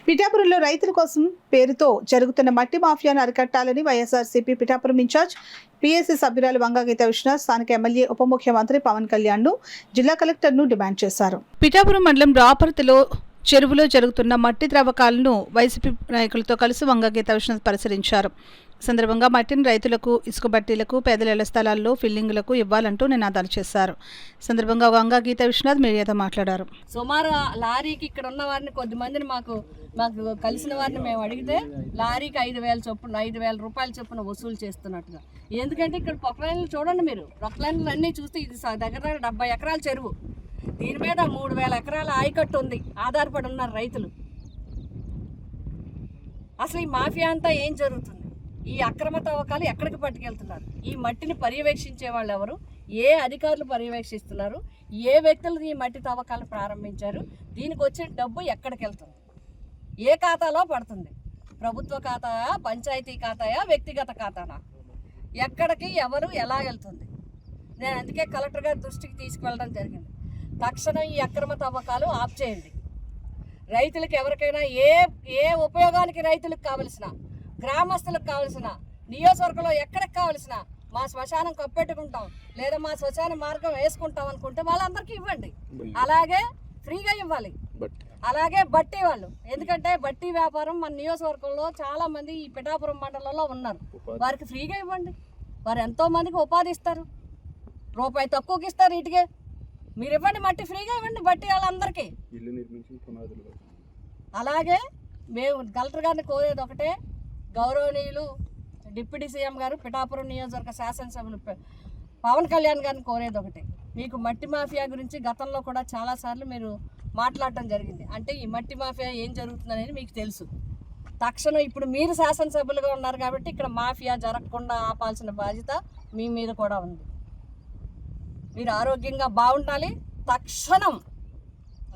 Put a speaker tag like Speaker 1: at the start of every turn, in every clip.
Speaker 1: పిఠాపురంలో రైతుల కోసం పేరుతో జరుగుతున్న మట్టి మాఫియాను అరికట్టాలని వైఎస్ఆర్సీపీ పిఠాపురం ఇన్ఛార్జ్ పీఏసీ సభ్యురాలు వంగగీత విశ్వనాథ్ స్థానిక ఎమ్మెల్యే ఉప ముఖ్యమంత్రి పవన్ కళ్యాణ్ను జిల్లా కలెక్టర్ను డిమాండ్ చేశారు. పిఠాపురం మండలం రాపర్తిలో చెరువులో జరుగుతున్న మట్టి త్రవ్వకాలను వైసీపీ నాయకులతో కలిసి వంగగీత విశ్వనాథ్ పరిశీలించారు. సందర్భంగా మట్టిని రైతులకు, ఇసుక బట్టీలకు, పేదల ఇళ్ల స్థలాల్లో ఫిల్లింగ్లకు ఇవ్వాలంటూ నినాదాలు చేశారు. సందర్భంగా వంగగీత విశ్వనాథ్ మీడియాతో మాట్లాడారు.
Speaker 2: సుమారు లారీకి ఇక్కడ ఉన్న వారిని కొద్దిమందిని మాకు కలిసిన వారిని మేము అడిగితే లారీకి 5,000 చొప్పున 5,000 రూపాయల చొప్పున వసూలు చేస్తున్నట్టుగా. ఎందుకంటే ఇక్కడ ప్రొక్లైన్లు చూడండి, మీరు ప్రొక్లైన్లు అన్నీ చూస్తే ఇది దగ్గర 70 ఎకరాల చెరువు. దీని మీద 3,000 ఎకరాల ఆయకట్టు ఉంది, ఆధారపడి ఉన్నారు రైతులు. అసలు ఈ మాఫియా అంతా ఏం జరుగుతుంది? ఈ అక్రమ తవ్వకాలు ఎక్కడికి పట్టుకెళ్తున్నారు? ఈ మట్టిని పర్యవేక్షించే వాళ్ళు ఎవరు? ఏ అధికారులు పర్యవేక్షిస్తున్నారు? ఏ వ్యక్తులు ఈ మట్టి తవ్వకాలు ప్రారంభించారు? దీనికి వచ్చే డబ్బు ఎక్కడికి వెళ్తుంది? ఏ ఖాతాలో పడుతుంది? ప్రభుత్వ ఖాతాయా, పంచాయతీ ఖాతాయా, వ్యక్తిగత ఖాతానా? ఎక్కడికి ఎవరు ఎలా వెళ్తుంది? నేను అందుకే కలెక్టర్ గారి దృష్టికి తీసుకువెళ్ళడం జరిగింది. తక్షణం ఈ అక్రమ తవ్వకాలు ఆఫ్ చేయండి. రైతులకు ఎవరికైనా ఏ ఉపయోగానికి రైతులకు కావలసిన, గ్రామస్తులకు కావలసిన, నియోజకవర్గంలో ఎక్కడికి కావలసిన, మా శ్మశానం కప్పెట్టుకుంటాం లేదా మా శ్మశాన మార్గం వేసుకుంటాం అనుకుంటే వాళ్ళందరికీ ఇవ్వండి. అలాగే ఫ్రీగా ఇవ్వాలి. అలాగే బట్టి వాళ్ళు, ఎందుకంటే బట్టి వ్యాపారం మన నియోజకవర్గంలో చాలా మంది ఈ పిఠాపురం మండలంలో ఉన్నారు. వారికి ఫ్రీగా ఇవ్వండి. వారు ఎంతో మందికి ఉపాధి ఇస్తారు. రూపాయి తక్కువకి ఇస్తారు. ఇటుకే మీరు ఇవ్వండి, మట్టి ఫ్రీగా ఇవ్వండి బట్టి వాళ్ళందరికీ. అలాగే మేము కలెక్టర్ గారిని కోరేది ఒకటే, గౌరవనీయులు డిప్యూటీ సీఎం గారు, పిఠాపురం నియోజకవర్గ శాసనసభ్యులు పవన్ కళ్యాణ్ గారిని కోరేది ఒకటే. మీకు మట్టి మాఫియా గురించి గతంలో కూడా చాలాసార్లు మీరు మాట్లాడటం జరిగింది. అంటే ఈ మట్టి మాఫియా ఏం జరుగుతుందనేది మీకు తెలుసు. తక్షణం ఇప్పుడు మీరు శాసనసభ్యులుగా ఉన్నారు కాబట్టి ఇక్కడ మాఫియా జరగకుండా ఆపాల్సిన బాధ్యత మీ మీద కూడా ఉంది. మీరు ఆరోగ్యంగా బాగుండాలి. తక్షణం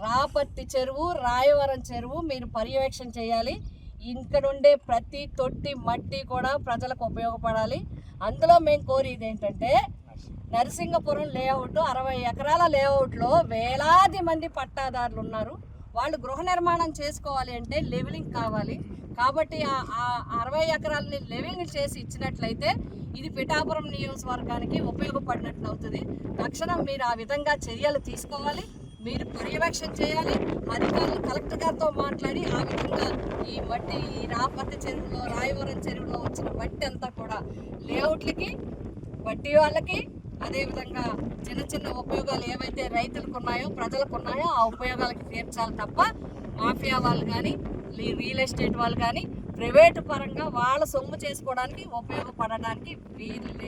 Speaker 2: రాపర్తి చెరువు, రాయవరం చెరువు మీరు పర్యవేక్షణ చేయాలి. ఇక్కడ ఉండే ప్రతి తొట్టి మట్టి కూడా ప్రజలకు ఉపయోగపడాలి. అందులో మేము కోరేది ఏంటంటే, నరసింగపురం లేఅవుట్ 60 ఎకరాల లేఅవుట్లో వేలాది మంది పట్టాదారులు ఉన్నారు. వాళ్ళు గృహ నిర్మాణం చేసుకోవాలి అంటే లెవెలింగ్ కావాలి. కాబట్టి ఆ 60 ఎకరాలని లెవెలింగ్ చేసి ఇచ్చినట్లయితే ఇది పిఠాపురం నియోజకవర్గానికి ఉపయోగపడినట్లు అవుతుంది. తక్షణం మీరు ఆ విధంగా చర్యలు తీసుకోవాలి. మీరు పర్యవేక్షణ చేయాలి. అధికారులు కలెక్టర్ గారితో మాట్లాడి ఆ విధంగా ఈ మట్టి, ఈ రాపర్తి చెరువులో, రాయవరం చెరువులో వచ్చిన మట్టి అంతా కూడా లేఅవుట్లకి, బట్టి వాళ్ళకి, అదేవిధంగా చిన్న చిన్న ఉపయోగాలు ఏవైతే రైతులకు ఉన్నాయో, ప్రజలకు ఉన్నాయో ఆ ఉపయోగాలకి తీర్చాలి తప్ప మాఫియా వాళ్ళు కానీ, రియల్ ఎస్టేట్ వాళ్ళు కానీ ప్రైవేటు పరంగా వాళ్ళ సొమ్ము చేసుకోవడానికి ఉపయోగపడడానికి వీలు లేదు.